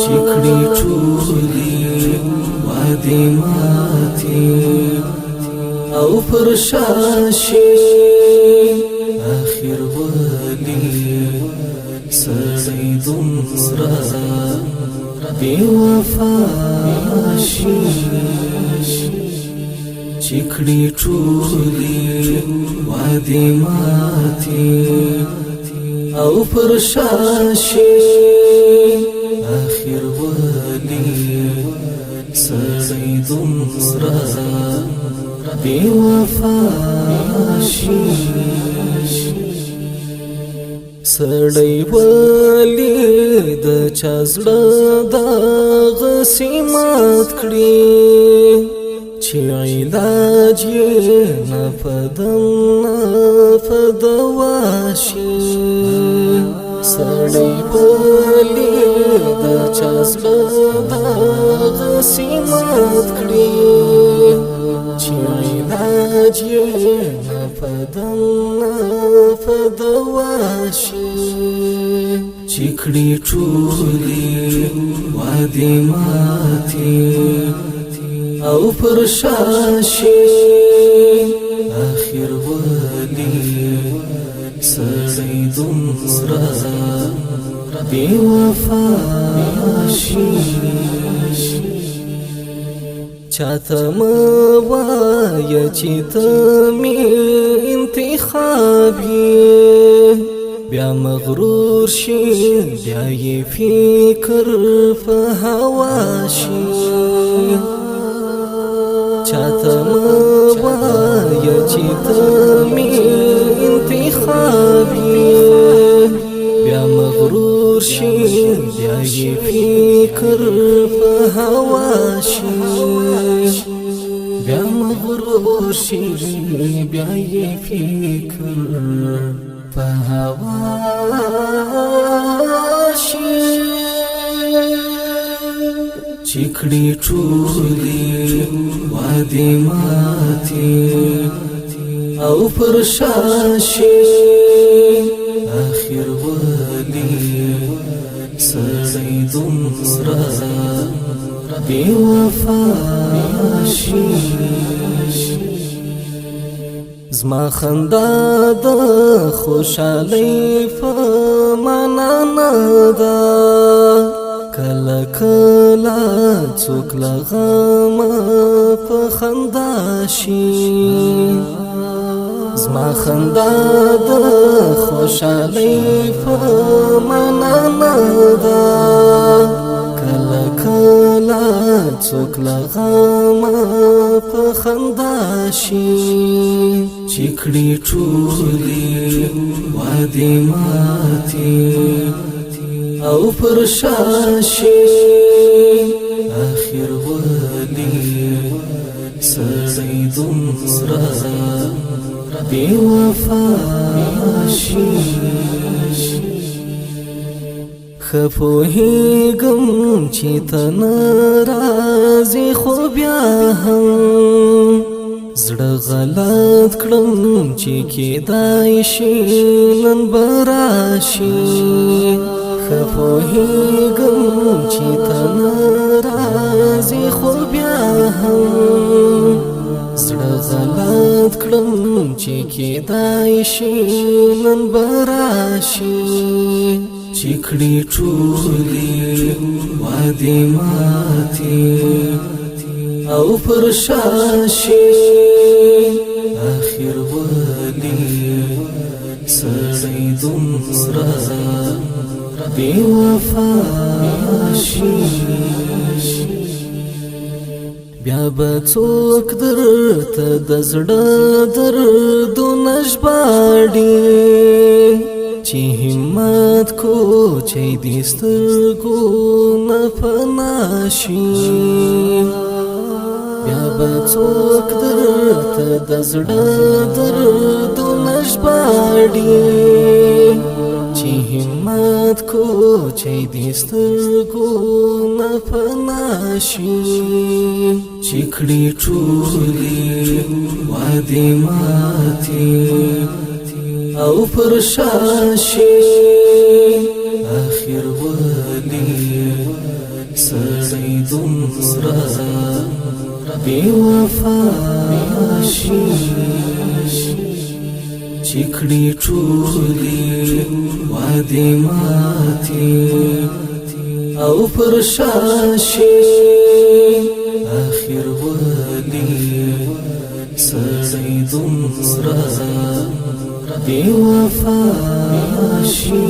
چکړی ټولې وادي ماتي او پرشاشي اخر ولي سړی دومره بې وفا شي چکړی ټولې وادي ماتي او پرشاشي اخر ولي سړی دومره بې وفا شي سړی ولي د چا زړه دغسې مات کړي چې علاج یې نه په دم نه په دوا شي سړی ولي د چا زړه دغسې مات کړي چې علاج یې نه په دم نه په دوا شي چکړی ټولې وادي ماتي او پرشاشي اخر ولي سړی دومره بې وفا شي چاته مه وایه چې ته مې انتخاب یې بیا مغرور شي بیا یې فکر په هوا شي چاته مه وایه چې ته مې انتخاب یې بیا مغرور شي بیا یې فکر په هوا شي بیا مغرور شي بیا یې فکر په هوا شي چکړی ټولې وادي ماتي او پرشاشي اخر ولي سړی دومره بې وفا شي زما خندا د خوشحالۍ په معنا نه ده کله کله څوک له غمه په خندا شي زما خندا د خوشحالۍ په معنا نه ده کله کله څوک له غمه په خندا شي چکړی ټولې وادي ماتي او پرشاشي اخر ولي سړی دومره بې وفا شي ښه پوهېږم چې ته نه راځې خو بیا هم زړه غلط کړم چې کېدای شي نن به راشي ښه پوهېږم چې ته نه راځې خو بیا هم زړه غلط کړم چې کېدای شي نن به راشي چکړی ټولې وادي ماتي او پرشاشي اخر ولي سړی دومره بې وفا شي بیا به څوک درته د زړه دردونه ژباړي چې همت کوچی دې سترګو نه پناه شي بیا به څوک درته د زړه دردونه ژباړي چې همت کوچی دې سترګو نه پناه شي چکړی ټولې وادي ماتي او پرشاشي آخر ولی سړی دومره بې وفا شي چې کړي ټولې وعدې ماتې او پرشاشي آخر ولی سړی دومره بې وفا شي